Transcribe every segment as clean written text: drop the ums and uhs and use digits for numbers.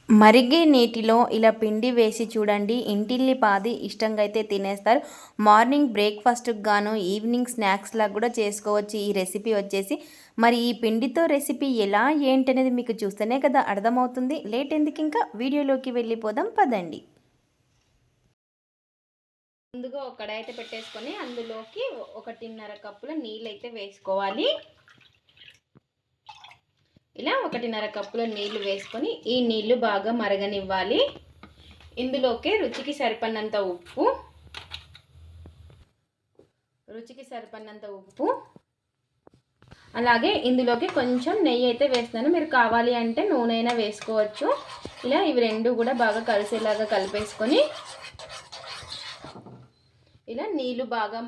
మరిగే నీటిలో ఇలా పిండి వేసి చూడండి, ఇంటిల్లిపాది ఇష్టంగా అయితే తినేస్తారు. మార్నింగ్ బ్రేక్ఫాస్ట్కి గాను, ఈవినింగ్ స్నాక్స్ లాగా కూడా చేసుకోవచ్చు ఈ రెసిపీ వచ్చేసి. మరి ఈ పిండితో రెసిపీ ఎలా ఏంటనేది మీకు చూస్తేనే కదా అర్థమవుతుంది. లేట్ ఎందుకు, ఇంకా వీడియోలోకి వెళ్ళిపోదాం పదండి. ముందుగా ఒక కడాయి అయితే పెట్టేసుకొని అందులోకి 1.5 కప్పుల నీళ్ళు అయితే వేసుకోవాలి. ఇలా 1.5 కప్పుల నీళ్లు వేసుకొని ఈ నీళ్లు బాగా మరగనివ్వాలి. ఇందులోకి రుచికి సరిపడినంత ఉప్పు, అలాగే ఇందులోకి కొంచెం నెయ్యి అయితే వేస్తున్నాను. మీరు కావాలి అంటే నూనె అయినా వేసుకోవచ్చు. ఇలా ఇవి రెండు కూడా బాగా కలిసేలాగా కలిపేసుకొని ఇలా నీళ్లు బాగా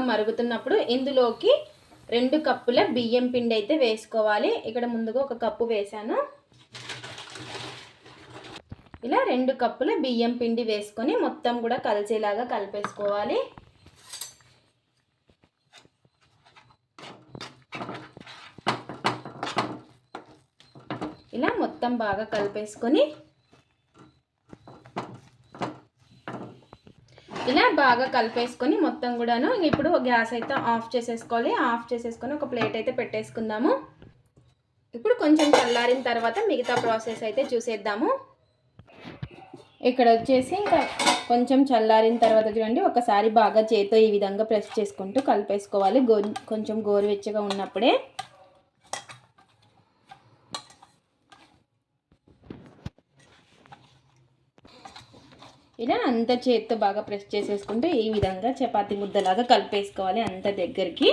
మరుగుతున్నప్పుడు ఇందులోకి 2 కప్పుల బియ్యం పిండి అయితే వేసుకోవాలి. ఇక్కడ ముందుగా 1 కప్పు వేసాను. ఇలా 2 కప్పుల బియ్యం పిండి వేసుకొని మొత్తం కూడా కలిసేలాగా కలిపేసుకోవాలి. ఇలా మొత్తం బాగా కలిపేసుకొని మొత్తం కూడాను ఇప్పుడు గ్యాస్ అయితే ఆఫ్ చేసేసుకోవాలి. ఆఫ్ చేసేసుకొని ఒక ప్లేట్ అయితే పెట్టేసుకుందాము. ఇప్పుడు కొంచెం చల్లారిన తర్వాత మిగతా ప్రాసెస్ అయితే చూసేద్దాము. ఇక్కడ వచ్చేసి ఇంకా కొంచెం చల్లారిన తర్వాత చూడండి, ఒకసారి బాగా చేతితో ఈ విధంగా ప్రెస్ చేసుకుంటూ కలిపేసుకోవాలి. కొంచెం గోరువెచ్చగా ఉన్నప్పుడే ఇలా అంత చేతితో బాగా ప్రెస్ చేసేసుకుంటే ఈ విధంగా చపాతీ ముద్దలాగా కలిపేసుకోవాలి అంత దగ్గరికి.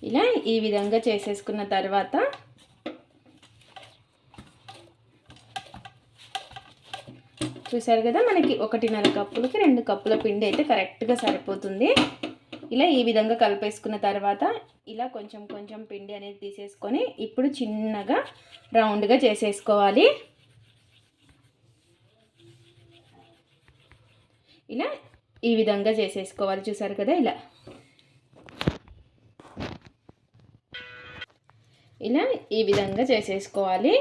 ఇలా ఈ విధంగా చేసేసుకున్న తర్వాత చూసారు కదా, మనకి 1.5 కప్పులకి 2 కప్పుల పిండి అయితే కరెక్ట్గా సరిపోతుంది. ఇలా ఈ విధంగా కలిపేసుకున్న తర్వాత ఇలా కొంచెం కొంచెం పిండి అనేది తీసేసుకొని ఇప్పుడు చిన్నగా రౌండ్గా చేసేసుకోవాలి. ఇలా ఈ విధంగా చేసేసుకోవాలి. చూసారు కదా, ఇలా ఈ విధంగా చేసేసుకోవాలి.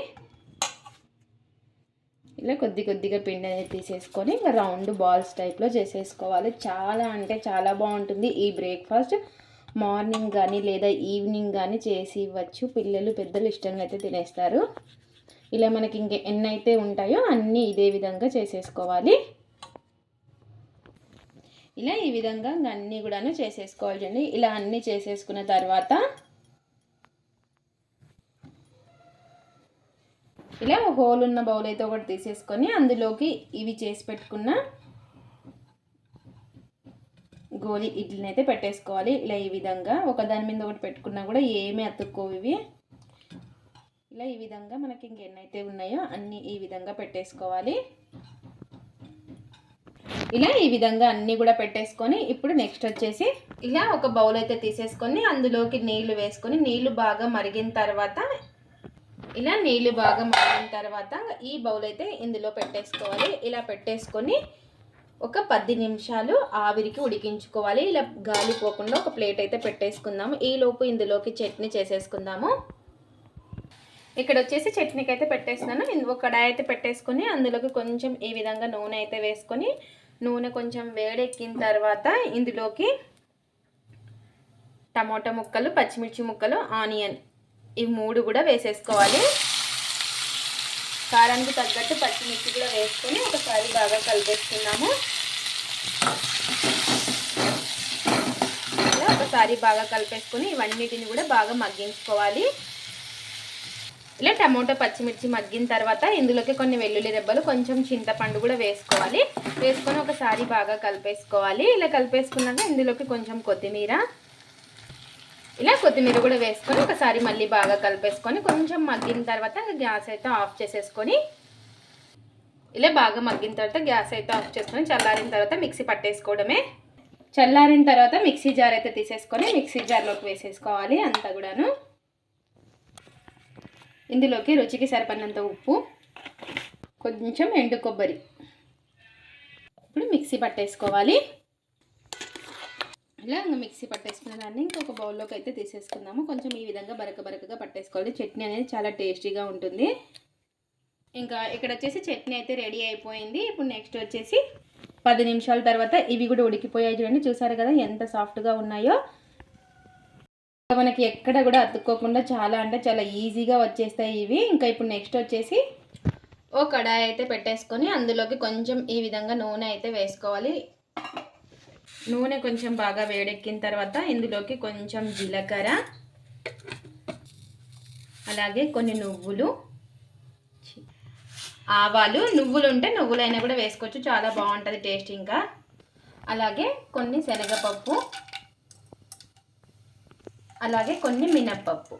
ఇలా కొద్ది కొద్దిగా పిండి అనేది తీసేసుకొని ఇంకా రౌండ్ బాల్స్ టైప్లో చేసేసుకోవాలి. చాలా అంటే చాలా బాగుంటుంది ఈ బ్రేక్ఫాస్ట్. మార్నింగ్ కానీ లేదా ఈవినింగ్ కానీ చేసి ఇవ్వచ్చు. పిల్లలు పెద్దలు ఇష్టంగా అయితే తినేస్తారు. ఇలా మనకి ఎన్ని అయితే ఉంటాయో అన్నీ ఇదే విధంగా చేసేసుకోవాలి. ఇలా ఈ విధంగా అన్నీ కూడాను చేసేసుకోవాలి. చూడండి, ఇలా అన్నీ చేసేసుకున్న తర్వాత ఇలా హోల్ ఉన్న బౌల్ అయితే ఒకటి తీసేసుకొని అందులోకి ఇవి చేసి పెట్టుకున్న గోలి ఇడ్లీని అయితే పెట్టేసుకోవాలి. ఇలా ఈ విధంగా ఒకదాని మీద ఒకటి పెట్టుకున్నా కూడా ఏమీ అతుక్కోవు ఇవి. ఇలా ఈ విధంగా మనకి ఇంకెన్నైతే ఉన్నాయో అన్నీ ఈ విధంగా పెట్టేసుకోవాలి. ఇలా ఈ విధంగా అన్నీ కూడా పెట్టేసుకొని ఇప్పుడు నెక్స్ట్ వచ్చేసి ఇలా ఒక బౌల్ అయితే తీసేసుకొని అందులోకి నీళ్లు వేసుకొని నీళ్లు బాగా మరిగిన తర్వాత ఈ బౌల్ అయితే ఇందులో పెట్టేసుకోవాలి. ఇలా పెట్టేసుకొని ఒక 10 నిమిషాలు ఆవిరికి ఉడికించుకోవాలి. ఇలా గాలి పోకుండా ఒక ప్లేట్ అయితే పెట్టేసుకుందాము. ఈలోపు ఇందులోకి చట్నీ చేసేసుకుందాము. ఇక్కడ వచ్చేసి చట్నీకి అయితే పెట్టేస్తున్నాను. ఒక కడాయి అయితే పెట్టేసుకొని అందులోకి కొంచెం ఈ విధంగా నూనె అయితే వేసుకొని నూనె కొంచెం వేడెక్కిన తర్వాత ఇందులోకి టమాటా ముక్కలు, పచ్చిమిర్చి ముక్కలు, ఆనియన్ ఇవి 3 కూడా వేసేసుకోవాలి. కారానికి తగ్గట్టు పచ్చిమిర్చి కూడా వేసుకొని ఒకసారి బాగా కలిపేసుకున్నాము. ఇలా ఒకసారి బాగా కలిపేసుకొని ఇవన్నిటిని కూడా బాగా మగ్గించుకోవాలి. ఇలా టమాటో పచ్చిమిర్చి మగ్గిన తర్వాత ఇందులోకి కొన్ని వెల్లుల్లి రెబ్బలు, కొంచెం చింతపండు కూడా వేసుకోవాలి. వేసుకొని ఒకసారి బాగా కలిపేసుకోవాలి. ఇలా కలిపేసుకున్నాక ఇందులోకి కొంచెం కొత్తిమీర కూడా వేసుకొని ఒకసారి మళ్ళీ బాగా కలిపేసుకొని కొంచెం మగ్గిన తర్వాత గ్యాస్ అయితే ఆఫ్ చేసేసుకొని ఇలా బాగా మగ్గిన తర్వాత గ్యాస్ అయితే ఆఫ్ చేసుకొని చల్లారిన తర్వాత మిక్సీ పట్టేసుకోవడమే. చల్లారిన తర్వాత మిక్సీ జార్ అయితే తీసేసుకొని మిక్సీ జార్లోకి వేసేసుకోవాలి అంతా కూడాను. ఇందులోకి రుచికి సరిపడినంత ఉప్పు, కొంచెం ఎండు కొబ్బరి ఇప్పుడు మిక్సీ పట్టేసుకోవాలి. ఇలా ఇంకా మిక్సీ పట్టేసుకున్న దాన్ని ఇంకొక బౌల్లోకి అయితే తీసేసుకుందాము. కొంచెం ఈ విధంగా బరకగా పట్టేసుకోవాలి. చట్నీ అనేది చాలా టేస్టీగా ఉంటుంది. ఇంకా ఇక్కడ వచ్చేసి చట్నీ అయితే రెడీ అయిపోయింది. ఇప్పుడు నెక్స్ట్ వచ్చేసి 10 నిమిషాల తర్వాత ఇవి కూడా ఉడికిపోయాయి. చూడండి, చూసారు కదా ఎంత సాఫ్ట్గా ఉన్నాయో. మనకి ఎక్కడ కూడా అతుక్కోకుండా చాలా అంటే చాలా ఈజీగా వచ్చేస్తాయి ఇవి. ఇంకా ఇప్పుడు నెక్స్ట్ వచ్చేసి ఓ కడాయి అయితే పెట్టేసుకొని అందులోకి కొంచెం ఈ విధంగా నూనె అయితే వేసుకోవాలి. నూనె కొంచెం బాగా వేడెక్కిన తర్వాత ఇందులోకి కొంచెం జీలకర్ర, అలాగే కొన్ని నువ్వులు, ఆవాలు, నువ్వులు ఉంటే నువ్వులైనా కూడా వేసుకోవచ్చు, చాలా బాగుంటుంది టేస్ట్. ఇంకా అలాగే కొన్ని శనగపప్పు, అలాగే కొన్ని మినప్పప్పు.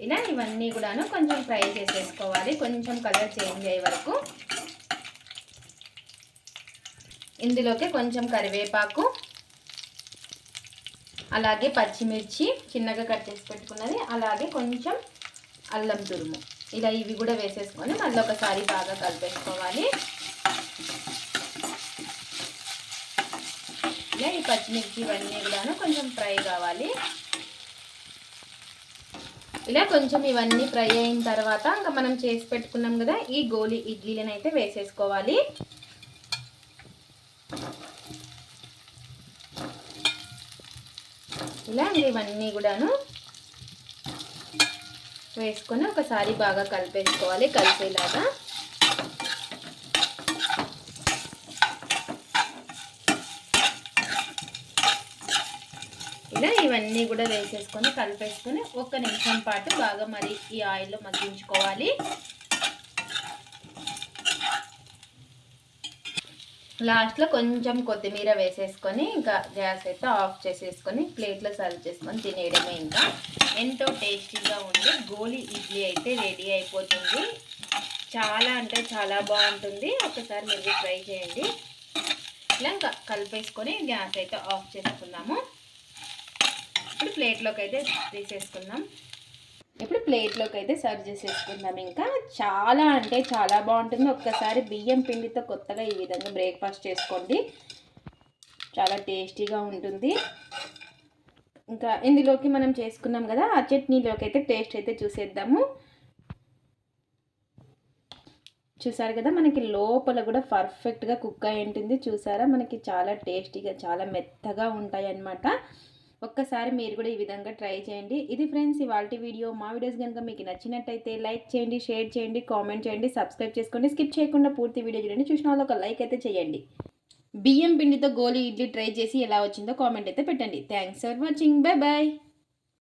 ఇలా ఇవన్నీ కూడాను కొంచెం ఫ్రై చేసేసుకోవాలి, కొంచెం కలర్ చేంజ్ అయ్యే వరకు. ఇందులోకి కొంచెం కరివేపాకు, అలాగే పచ్చిమిర్చి చిన్నగా కట్ చేసి పెట్టుకున్నది, అలాగే కొంచెం అల్లం తురుము. ఇలా ఇవి కూడా వేసేసుకొని మళ్ళీ ఒకసారి బాగా కలిపేసుకోవాలి. ఇలా ఈ పచ్చిమిర్చి ఇవన్నీ కూడాను కొంచెం ఫ్రై కావాలి. ఇలా కొంచెం ఇవన్నీ ఫ్రై అయిన తర్వాత ఇంకా మనం చేసి పెట్టుకున్నాం కదా ఈ గోలి ఇడ్లీలను అయితే వేసేసుకోవాలి. ఇలా ఇవన్నీ కూడాను వేసుకొని ఒకసారి బాగా కలిపేసుకోవాలి, కలిపేలాగా. ఇలా ఇవన్నీ కూడా వేసేసుకొని కలిపేసుకొని 1 నిమిషం పాటు బాగా మరి ఈ ఆయిల్లో మగ్గించుకోవాలి. లాస్ట్లో కొంచెం కొత్తిమీర వేసేసుకొని ఇంకా గ్యాస్ అయితే ఆఫ్ చేసేసుకొని ప్లేట్లో సర్వ్ చేసుకొని తినేయడమే. ఇంకా ఎంతో టేస్టీగా ఉండే గోలి ఇడ్లీ అయితే రెడీ అయిపోతుంది. చాలా అంటే చాలా బాగుంటుంది. ఒకసారి మీరు ట్రై చేయండి. ఇలా ఇంకా కలిపేసుకొని గ్యాస్ అయితే ఆఫ్ చేసుకుందాము. ఇప్పుడు ప్లేట్లోకి అయితే తీసేసుకుందాం. ఇప్పుడు ప్లేట్లోకి అయితే సర్వ్ చేసేసుకుందాం. ఇంకా చాలా అంటే చాలా బాగుంటుంది. ఒక్కసారి బియ్యం పిండితో కొత్తగా ఈ విధంగా బ్రేక్ఫాస్ట్ చేసుకోండి, చాలా టేస్టీగా ఉంటుంది. ఇంకా ఇందులోకి మనం చేసుకున్నాం కదా ఆ చట్నీలోకి అయితే టేస్ట్ అయితే చూసేద్దాము. చూసారు కదా మనకి లోపల కూడా పర్ఫెక్ట్గా కుక్ అయి ఉంటుంది. చూసారా, మనకి చాలా టేస్టీగా చాలా మెత్తగా ఉంటాయి అన్నమాట. ఒక్కసారి మీరు కూడా ఈ విధంగా ట్రై చేయండి. ఇది ఫ్రెండ్స్ ఇవాల్టి వీడియో. మా వీడియోస్ కనుక మీకు నచ్చినట్టయితే లైక్ చేయండి, షేర్ చేయండి, కామెంట్ చేయండి, సబ్స్క్రైబ్ చేసుకోండి. స్కిప్ చేయకుండా పూర్తి వీడియో చూడండి. చూసిన వాళ్ళు ఒక లైక్ అయితే చేయండి. బియ్యం పిండితో గోలి ఇడ్లీ ట్రై చేసి ఎలా వచ్చిందో కామెంట్ అయితే పెట్టండి. Thanks for watching. Bye bye.